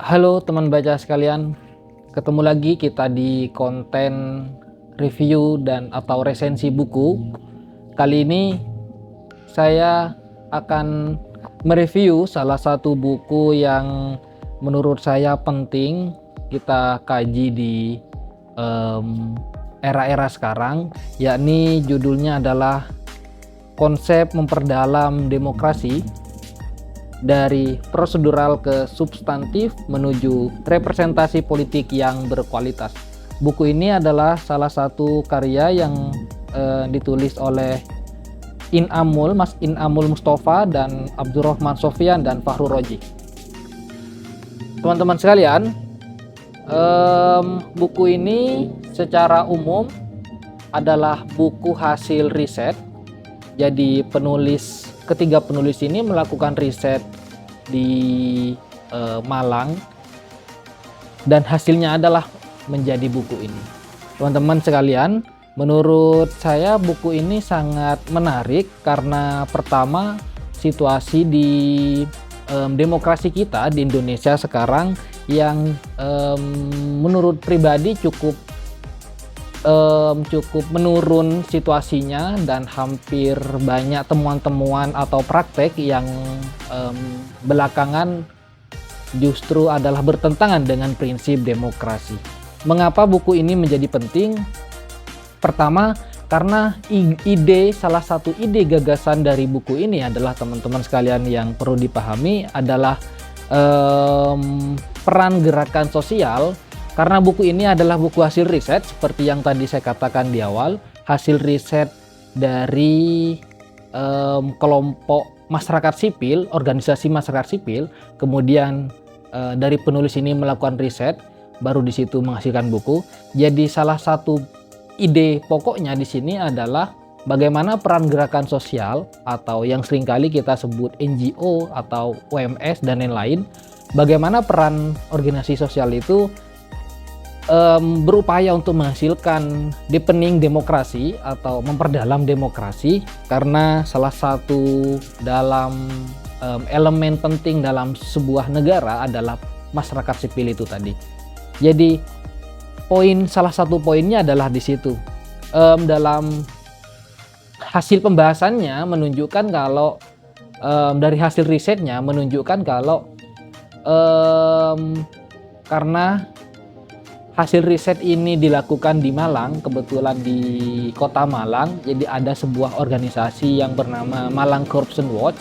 Halo teman baca sekalian, ketemu lagi kita di konten review dan atau resensi buku. Kali ini saya akan mereview salah satu buku yang menurut saya penting kita kaji di era-era sekarang, yakni judulnya adalah Konsep Memperdalam Demokrasi dari prosedural ke substantif menuju representasi politik yang berkualitas. Buku ini adalah salah satu karya yang ditulis oleh Mas Inamul Mustafa dan Abdurrahman Sofyan dan Fahru Roji. Teman-teman sekalian, buku ini secara umum adalah buku hasil riset. Jadi ketiga penulis ini melakukan riset di Malang dan hasilnya adalah menjadi buku ini. Teman-teman sekalian, menurut saya buku ini sangat menarik karena pertama situasi di demokrasi kita di Indonesia sekarang yang menurut pribadi cukup menurun situasinya, dan hampir banyak temuan-temuan atau praktek yang belakangan justru adalah bertentangan dengan prinsip demokrasi. Mengapa buku ini menjadi penting? Pertama, karena salah satu ide gagasan dari buku ini adalah, teman-teman sekalian, yang perlu dipahami adalah peran gerakan sosial. Karena buku ini adalah buku hasil riset, seperti yang tadi saya katakan di awal, hasil riset dari kelompok masyarakat sipil, organisasi masyarakat sipil, kemudian dari penulis ini melakukan riset, baru di situ menghasilkan buku. Jadi salah satu ide pokoknya di sini adalah bagaimana peran gerakan sosial atau yang seringkali kita sebut NGO atau UMS dan lain-lain, bagaimana peran organisasi sosial itu berupaya untuk menghasilkan deepening demokrasi atau memperdalam demokrasi, karena salah satu dalam elemen penting dalam sebuah negara adalah masyarakat sipil itu tadi. Jadi salah satu poinnya adalah di situ. Dalam hasil pembahasannya menunjukkan kalau dari hasil risetnya menunjukkan kalau karena hasil riset ini dilakukan di Malang, kebetulan di kota Malang. Jadi ada sebuah organisasi yang bernama Malang Corruption Watch,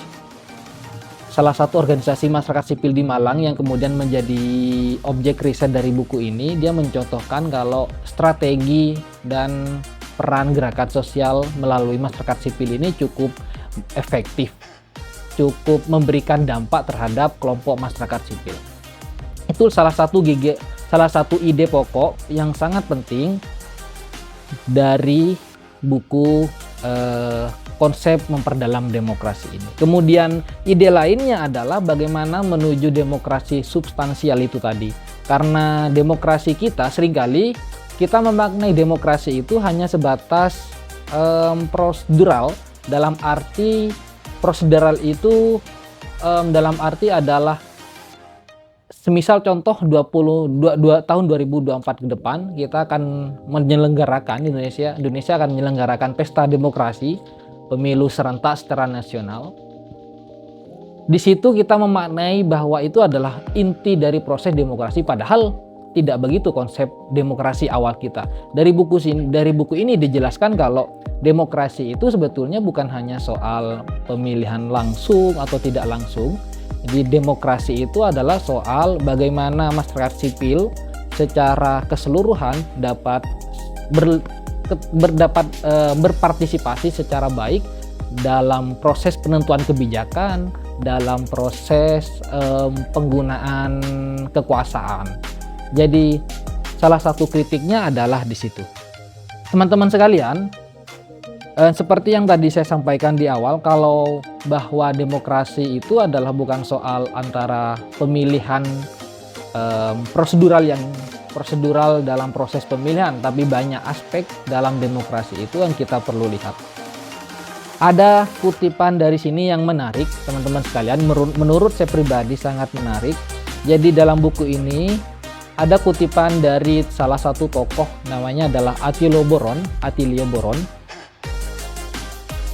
salah satu organisasi masyarakat sipil di Malang yang kemudian menjadi objek riset dari buku ini. Dia mencontohkan kalau strategi dan peran gerakan sosial melalui masyarakat sipil ini cukup efektif, cukup memberikan dampak terhadap kelompok masyarakat sipil. Itu salah satu ide pokok yang sangat penting dari buku Konsep Memperdalam Demokrasi ini. Kemudian ide lainnya adalah bagaimana menuju demokrasi substansial itu tadi. Karena demokrasi kita seringkali kita memaknai demokrasi itu hanya sebatas prosedural, dalam arti prosedural itu dalam arti adalah semisal contoh 2024 ke depan kita akan menyelenggarakan Indonesia akan menyelenggarakan pesta demokrasi, pemilu serentak secara nasional. Di situ kita memaknai bahwa itu adalah inti dari proses demokrasi, padahal tidak begitu konsep demokrasi awal kita. Dari buku ini dijelaskan kalau demokrasi itu sebetulnya bukan hanya soal pemilihan langsung atau tidak langsung. Di demokrasi itu adalah soal bagaimana masyarakat sipil secara keseluruhan dapat berpartisipasi secara baik dalam proses penentuan kebijakan, dalam proses penggunaan kekuasaan. Jadi salah satu kritiknya adalah di situ. Teman-teman sekalian, seperti yang tadi saya sampaikan di awal, kalau bahwa demokrasi itu adalah bukan soal antara pemilihan prosedural dalam proses pemilihan, tapi banyak aspek dalam demokrasi itu yang kita perlu lihat. Ada kutipan dari sini yang menarik, teman-teman sekalian, menurut saya pribadi sangat menarik. Jadi dalam buku ini ada kutipan dari salah satu tokoh, namanya adalah Attilio Boron,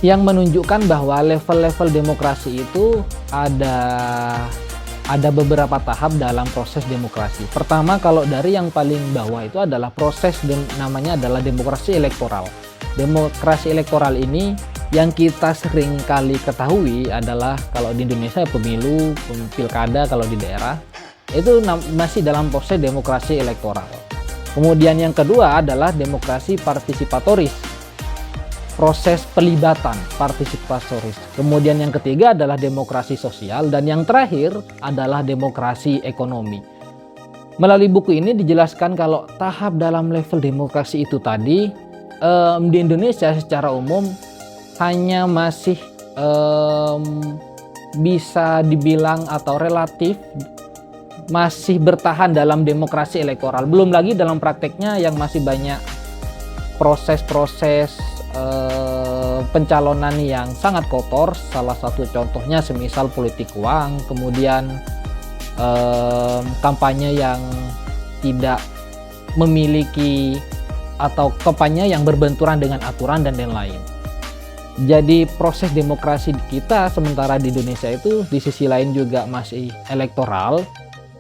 yang menunjukkan bahwa level-level demokrasi itu ada beberapa tahap dalam proses demokrasi. Pertama, kalau dari yang paling bawah itu adalah proses namanya adalah demokrasi elektoral. Demokrasi elektoral ini yang kita sering kali ketahui adalah kalau di Indonesia pemilu, pilkada kalau di daerah, itu masih dalam proses demokrasi elektoral. Kemudian yang kedua adalah demokrasi partisipatoris, proses pelibatan partisipatoris. Kemudian yang ketiga adalah demokrasi sosial, dan yang terakhir adalah demokrasi ekonomi. Melalui buku ini dijelaskan kalau tahap dalam level demokrasi itu tadi di Indonesia secara umum hanya masih bisa dibilang atau relatif masih bertahan dalam demokrasi elektoral. Belum lagi dalam prakteknya yang masih banyak proses-proses pencalonan yang sangat kotor. Salah satu contohnya semisal politik uang, kemudian kampanye yang tidak memiliki atau kampanye yang berbenturan dengan aturan dan lain-lain. Jadi proses demokrasi kita sementara di Indonesia itu di sisi lain juga masih elektoral,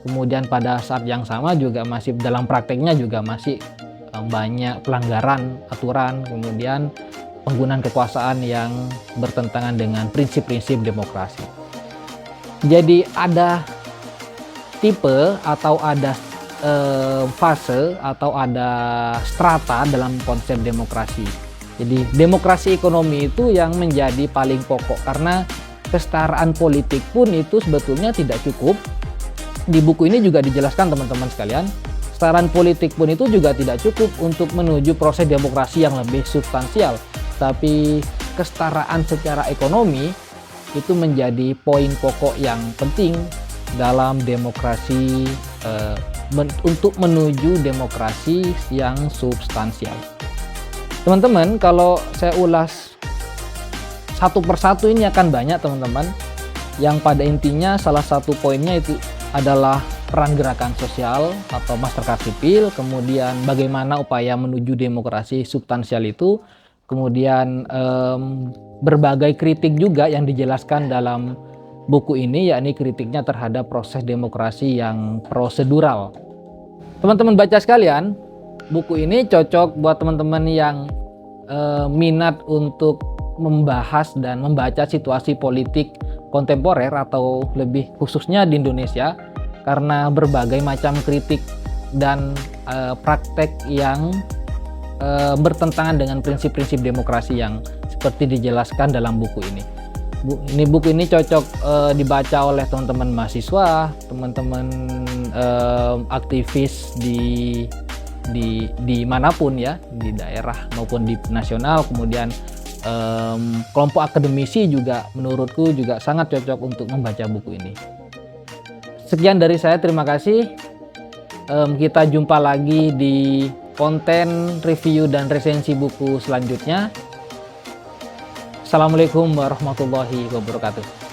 kemudian pada saat yang sama juga masih dalam prakteknya juga masih banyak pelanggaran aturan, kemudian penggunaan kekuasaan yang bertentangan dengan prinsip-prinsip demokrasi. Jadi ada tipe atau ada fase atau ada strata dalam konsep demokrasi. Jadi demokrasi ekonomi itu yang menjadi paling pokok, karena kesetaraan politik pun itu sebetulnya tidak cukup. Di buku ini juga dijelaskan teman-teman sekalian, kesetaraan politik pun itu juga tidak cukup untuk menuju proses demokrasi yang lebih substansial. Tapi kesetaraan secara ekonomi itu menjadi poin pokok yang penting dalam demokrasi untuk menuju demokrasi yang substansial. Teman-teman, kalau saya ulas satu persatu ini akan banyak teman-teman, yang pada intinya salah satu poinnya itu adalah peran gerakan sosial atau masyarakat sipil, kemudian bagaimana upaya menuju demokrasi substansial itu, kemudian berbagai kritik juga yang dijelaskan dalam buku ini, yakni kritiknya terhadap proses demokrasi yang prosedural. Teman-teman baca sekalian, buku ini cocok buat teman-teman yang minat untuk membahas dan membaca situasi politik kontemporer atau lebih khususnya di Indonesia, karena berbagai macam kritik dan praktek yang bertentangan dengan prinsip-prinsip demokrasi yang seperti dijelaskan dalam buku ini. Buku ini cocok dibaca oleh teman-teman mahasiswa, teman-teman aktivis di manapun ya, di daerah maupun di nasional, kemudian kelompok akademisi juga menurutku juga sangat cocok untuk membaca buku ini. Sekian dari saya, terima kasih. Kita jumpa lagi di konten review dan resensi buku selanjutnya. Assalamualaikum warahmatullahi wabarakatuh.